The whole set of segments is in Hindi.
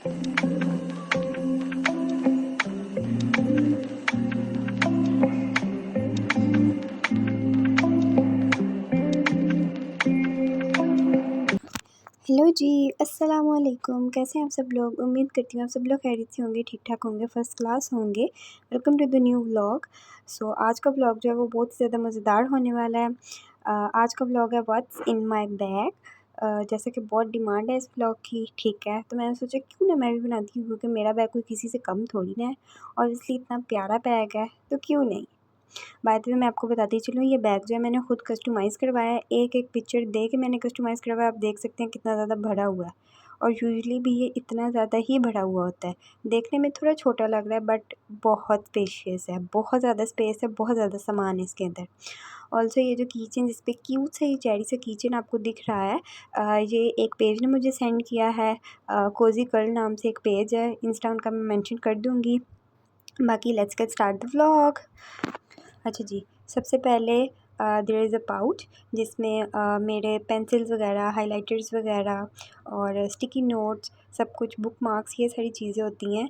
हेलो जी, अस्सलाम वालेकुम। कैसे हैं आप सब लोग? उम्मीद करती हूँ आप सब लोग खैरियत से होंगे, ठीक-ठाक होंगे, फ़र्स्ट क्लास होंगे। Welcome to the new vlog. So आज का व्लॉग जो है वो बहुत ज़्यादा मज़ेदार होने वाला है। आज का व्लॉग है व्हाट्स इन माय बैग। जैसे कि बहुत डिमांड है इस व्लॉग की, ठीक है, तो मैंने सोचा क्यों ना मैं भी बनाती हूँ, क्योंकि मेरा बैग कोई किसी से कम थोड़ी ना है और इसलिए इतना प्यारा बैग है, तो क्यों नहीं। बाय द वे मैं आपको बताती चलूँ, ये बैग जो है मैंने खुद कस्टमाइज़ करवाया है। एक-एक पिक्चर दे के मैंने कस्टमाइज़ करवाया। आप देख सकते हैं कितना ज़्यादा भरा हुआ है और यूजुअली भी ये इतना ज़्यादा ही भरा हुआ होता है। देखने में थोड़ा छोटा लग रहा है बट बहुत स्पेशियस है, बहुत ज़्यादा स्पेस है, बहुत ज़्यादा सामान है इसके अंदर। ऑल्सो ये जो कीचेन जिस पे क्यूट सा ये चेरी सा कीचेन आपको दिख रहा है, ये एक पेज ने मुझे सेंड किया है। कोज़ी कर्ल नाम से एक पेज है, इंस्टा उनका मैं मेंशन कर दूँगी। बाकी let's get start the vlog. अच्छा जी, सबसे पहले देयर इज़ अ पाउच जिसमें मेरे पेंसिल्स वगैरह, हाइलाइटर्स वगैरह और स्टिकी नोट्स, सब कुछ बुकमार्क्स, ये सारी चीज़ें होती हैं।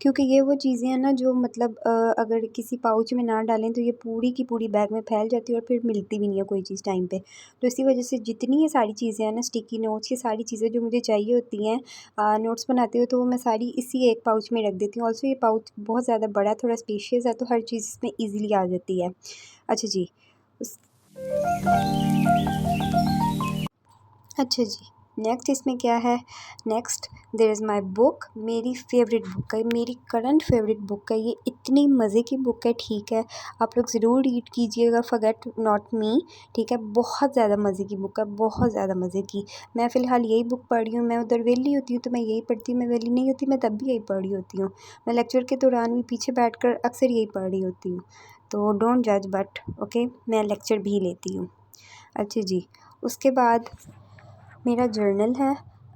क्योंकि ये वो चीज़ें हैं ना जो मतलब अगर किसी पाउच में ना डालें तो ये पूरी की पूरी बैग में फैल जाती है और फिर मिलती भी नहीं है कोई चीज़ टाइम पे। तो इसी वजह से जितनी ये सारी चीज़ें हैं ना, स्टिकी नोट्स, ये सारी चीज़ें जो मुझे चाहिए होती हैं नोट्स बनाते हुए, तो वो मैं सारी इसी एक पाउच में रख देती हूँ। ऑल्सो ये पाउच बहुत ज़्यादा बड़ा है, थोड़ा स्पेशियस है, तो हर चीज़ इसमें ईज़िली आ जाती है। अच्छा जी, उस अच्छा जी, नेक्स्ट इसमें क्या है? Next there is my book, मेरी फ़ेवरेट बुक है, मेरी करंट फ़ेवरेट बुक है। ये इतनी मज़े की बुक है, ठीक है? आप लोग ज़रूर रीड कीजिएगा, फॉरगेट नॉट मी, ठीक है? बहुत ज़्यादा मज़े की बुक है, बहुत ज़्यादा मज़े की। मैं फ़िलहाल यही बुक पढ़ रही हूँ। मैं उधर वेली होती हूँ तो मैं यही पढ़ती हूँ, मैं वेली नहीं होती मैं तब भी यही पढ़ रही होती हूँ। मैं लेक्चर के दौरान भी पीछे बैठकर अक्सर यही पढ़ रही होती हूँ। तो डोंट जज बट ओके, मैं लेक्चर भी लेती हूँ। अच्छा जी, उसके बाद मेरा जर्नल है।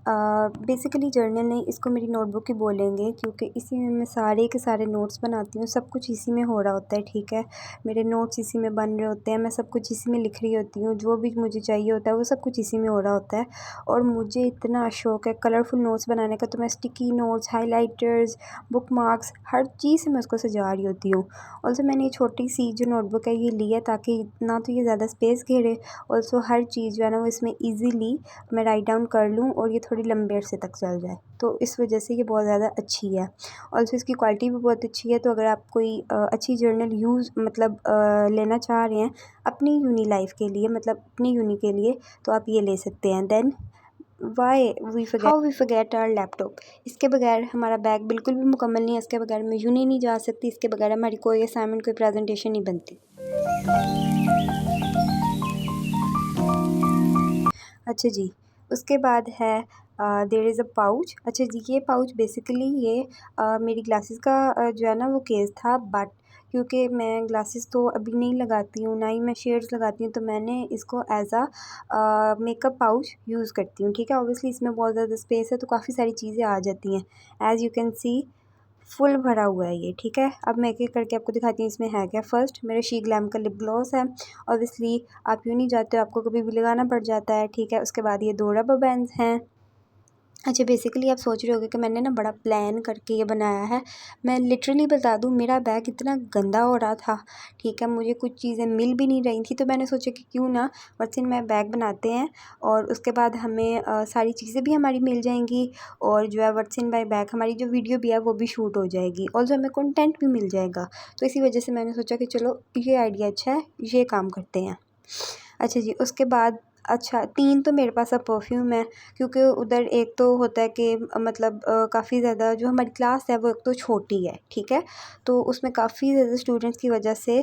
बेसिकली जर्नल नहीं, इसको मेरी नोटबुक ही बोलेंगे क्योंकि इसी में मैं सारे के सारे नोट्स बनाती हूँ। सब कुछ इसी में हो रहा होता है, ठीक है? मेरे नोट्स इसी में बन रहे होते हैं, मैं सब कुछ इसी में लिख रही होती हूँ। जो भी मुझे चाहिए होता है वो सब कुछ इसी में हो रहा होता है और मुझे इतना शौक़ है कलरफुल नोट्स बनाने का, तो मैं स्टिकी नोट्स, हाइलाइटर्स, बुकमार्क्स, हर चीज़ से मैं उसको सजा रही होती हूँ। ऑल्सो मैंने ये छोटी सी जो नोटबुक है ये ली है ताकि ना तो ये ज़्यादा स्पेस घेरे, ऑल्सो हर चीज़ जो है ना वो इसमें ईज़िली मैं राइट डाउन कर लूँ और ये थोड़ी लंबे अरसे तक चल जाए, तो इस वजह से ये बहुत ज़्यादा अच्छी है। ऑल्सो इसकी क्वालिटी भी बहुत अच्छी है, तो अगर आप कोई अच्छी जर्नल यूज़ मतलब लेना चाह रहे हैं अपनी यूनी लाइफ़ के लिए, मतलब अपनी यूनी के लिए, तो आप ये ले सकते हैं। Then how we forget our laptop, इसके बगैर हमारा बैग बिल्कुल भी मुकम्मल नहीं है। इसके बगैर मैं यूनी नहीं जा सकती, इसके बगैर हमारी कोई असाइनमेंट, कोई प्रेजेंटेशन नहीं बनती। अच्छा जी, उसके बाद है देयर इज़ अ पाउच। अच्छा जी, ये पाउच बेसिकली ये मेरी ग्लासेस का जो है ना वो केस था, बट क्योंकि मैं ग्लासेस तो अभी नहीं लगाती हूँ, ना ही मैं शेड्स लगाती हूँ, तो मैंने इसको एज़ मेकअप पाउच यूज़ करती हूँ, ठीक है? ऑब्वियसली इसमें बहुत ज़्यादा स्पेस है तो काफ़ी सारी चीज़ें आ जाती हैं। As you can see full भरा हुआ है ये, ठीक है? अब मैं एक-एक करके आपको दिखाती हूँ इसमें है क्या। फर्स्ट मेरा शी ग्लैम का लिप ग्लॉस है। ऑब्वियसली आप यूँ नहीं जाते हो, आपको कभी भी लगाना पड़ जाता है, ठीक है? उसके बाद ये 2 रबर बैंड्स हैं। अच्छा, बेसिकली आप सोच रहे होंगे कि मैंने ना बड़ा प्लान करके ये बनाया है। मैं लिटरली बता दूँ, मेरा बैग इतना गंदा हो रहा था, ठीक है? मुझे कुछ चीज़ें मिल भी नहीं रही थी, तो मैंने सोचा कि क्यों ना व्हाट्स इन माय बैग बनाते हैं और उसके बाद हमें सारी चीज़ें भी हमारी मिल जाएँगी और जो है व्हाट्स इन माय बैग हमारी जो वीडियो भी है वो भी शूट हो जाएगी। ऑल्सो हमें कंटेंट भी मिल जाएगा। तो इसी वजह से मैंने सोचा कि चलो ये आइडिया अच्छा है, ये काम करते हैं। अच्छा जी, उसके बाद अच्छा 3 तो मेरे पास अब परफ्यूम है, क्योंकि उधर एक तो होता है कि मतलब काफ़ी ज़्यादा जो हमारी क्लास है वो एक तो छोटी है, ठीक है? तो उसमें काफ़ी ज़्यादा स्टूडेंट्स की वजह से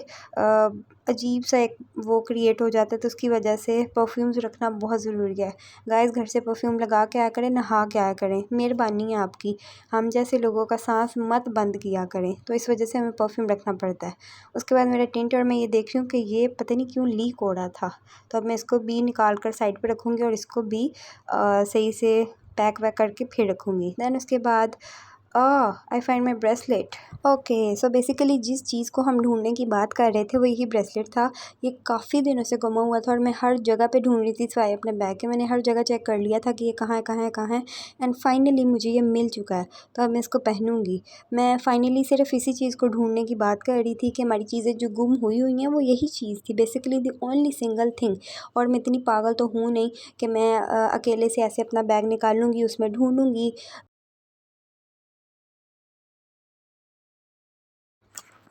अजीब सा एक वो क्रिएट हो जाता है, तो उसकी वजह से परफ्यूम्स रखना बहुत ज़रूरी है। गाइज़, घर से परफ्यूम लगा के आया करें, नहा के आया करें, मेहरबानी है आपकी। हम जैसे लोगों का साँस मत बंद किया करें, तो इस वजह से हमें परफ्यूम रखना पड़ता है। उसके बाद मेरा टिंट, और मैं ये देख रही हूँ कि ये पता नहीं क्यों लीक हो रहा था, तो अब मैं इसको भी निकाल कर साइड पे रखूँगी और इसको भी सही से पैक वैक करके फिर रखूँगी। देन उसके बाद I find my bracelet. Okay, so basically जिस चीज़ को हम ढूंढने की बात कर रहे थे वो यही ब्रेसलेट था। ये काफ़ी दिनों से गुमा हुआ था और मैं हर जगह पे ढूंढ रही थी सिवाय अपने बैग के। मैंने हर जगह चेक कर लिया था कि ये कहाँ है कहाँ है कहाँ है, एंड फाइनली मुझे ये मिल चुका है। तो अब मैं इसको पहनूंगी। मैं फाइनली सिर्फ इसी चीज़ को ढूंढने की बात कर रही थी कि हमारी चीज़ें जो गुम हुई हुई हैं वो यही चीज़ थी, basically the only single thing. और मैं इतनी पागल तो हूँ नहीं कि मैं अकेले से ऐसे अपना बैग निकालूंगी, उसमें ढूंढूंगी।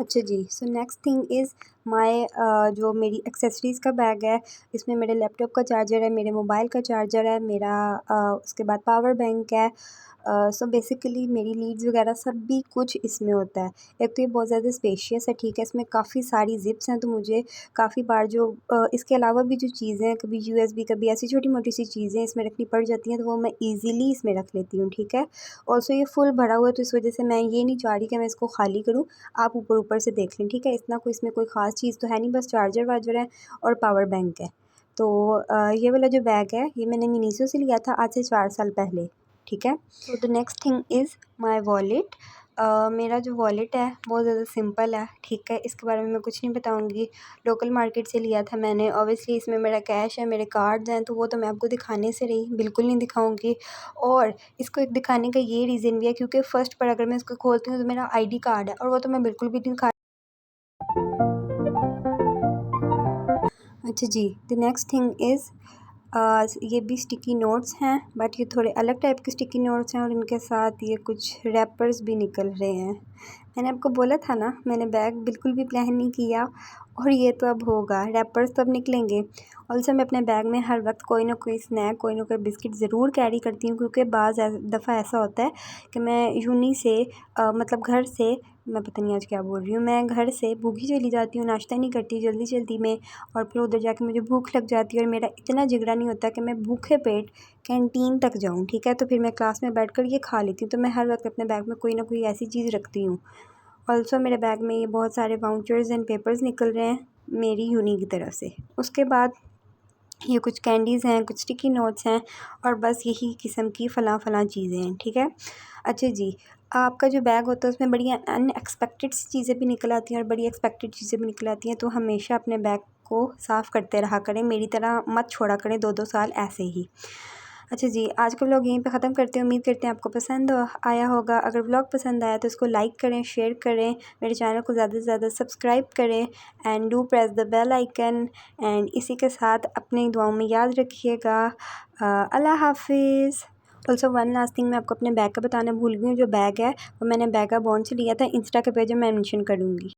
अच्छा जी, so next thing is my जो मेरी एक्सेसरीज़ का बैग है। इसमें मेरे लैपटॉप का चार्जर है, मेरे मोबाइल का चार्जर है, मेरा उसके बाद पावर बैंक है। सो बेसिकली मेरी लीड्स वगैरह सब भी कुछ इसमें होता है। एक तो ये बहुत ज़्यादा स्पेशियस है, ठीक है, इसमें काफ़ी सारी ज़िप्स हैं, तो मुझे काफ़ी बार जो इसके अलावा भी जो चीज़ें हैं, कभी यूएसबी, कभी ऐसी छोटी-मोटी सी चीज़ें इसमें रखनी पड़ जाती हैं, तो वो मैं ईज़िली इसमें रख लेती हूँ, ठीक है। ऑल्सो ये फुल भरा हुआ है, तो इस वजह से मैं ये नहीं चाह रही कि मैं इसको खाली करूँ। आप ऊपर-ऊपर से देख लें, ठीक है। इतना कोई इसमें कोई ख़ास चीज़ तो है नहीं, बस चार्जर-वार्जर है और पावर बैंक है। तो ये वाला जो बैग है ये मैंने मिनीसो से लिया था आज से 4 साल पहले, ठीक है। तो the next thing is my wallet. मेरा जो वॉलेट है बहुत ज़्यादा सिंपल है, ठीक है, इसके बारे में मैं कुछ नहीं बताऊँगी। लोकल मार्केट से लिया था मैंने। ऑब्वियसली इसमें मेरा कैश है, मेरे कार्ड्स हैं, तो वो तो मैं आपको दिखाने से रही, बिल्कुल नहीं दिखाऊँगी। और इसको एक दिखाने का ये रीज़न भी है क्योंकि फ़र्स्ट पर अगर मैं इसको खोलती हूँ तो मेरा आईडी कार्ड है और वो तो मैं बिल्कुल भी नहीं दिखा। अच्छा जी, द नेक्स्ट थिंग इज़ ये भी स्टिकी नोट्स हैं, बट ये थोड़े अलग टाइप के स्टिकी नोट्स हैं और इनके साथ ये कुछ रैपर्स भी निकल रहे हैं। मैंने आपको बोला था ना, मैंने बैग बिल्कुल भी प्लान नहीं किया और ये तो अब होगा, रैपर्स तो अब निकलेंगे। ऑल्सो मैं अपने बैग में हर वक्त कोई ना कोई स्नैक, कोई ना कोई बिस्किट ज़रूर कैरी करती हूँ क्योंकि बाज़ दफ़ा ऐसा होता है कि मैं यूनी से मतलब घर से, मैं पता नहीं आज क्या बोल रही हूँ, मैं घर से भूखी चली जाती हूँ, नाश्ता नहीं करती जल्दी जल्दी में, और फिर उधर जाके मुझे भूख लग जाती है और मेरा इतना जिगरा नहीं होता कि मैं भूखे पेट कैंटीन तक जाऊँ, ठीक है। तो फिर मैं क्लास में बैठकर ये खा लेती हूँ। तो मैं हर वक्त अपने बैग में कोई ना कोई ऐसी चीज़ रखती हूँ। ऑल्सो मेरे बैग में ये बहुत सारे वाउचर्स एंड पेपर्स निकल रहे हैं मेरी यूनी की तरफ से। उसके बाद ये कुछ कैंडीज़ हैं, कुछ स्टिकी नोट्स हैं और बस यही किस्म की फ़लाँ चीज़ें हैं, ठीक है। अच्छा जी, आपका जो बैग होता है उसमें बड़ी अनएक्सपेक्टेड सी चीज़ें भी निकल आती हैं और बड़ी एक्सपेक्टेड चीज़ें भी निकल आती हैं, तो हमेशा अपने बैग को साफ़ करते रहा करें, मेरी तरह मत छोड़ा करें 2-2 साल ऐसे ही। अच्छा जी, आज का व्लॉग यहीं पे ख़त्म करते हैं। उम्मीद करते हैं आपको पसंद आया होगा। अगर व्लॉग पसंद आया तो इसको लाइक करें, शेयर करें, मेरे चैनल को ज़्यादा से ज़्यादा सब्सक्राइब करें and do press the bell icon. एंड इसी के साथ अपनी दुआओं में याद रखिएगा। अल्लाह हाफिज़। ऑल्सो वन लास्ट थिंग, मैं आपको अपने बैग का बताना भूल गई हूँ। जो बैग है वो मैंने बैगा बॉन्ड से लिया था, इंस्टा के पेज में मैं मेंशन करूँगी।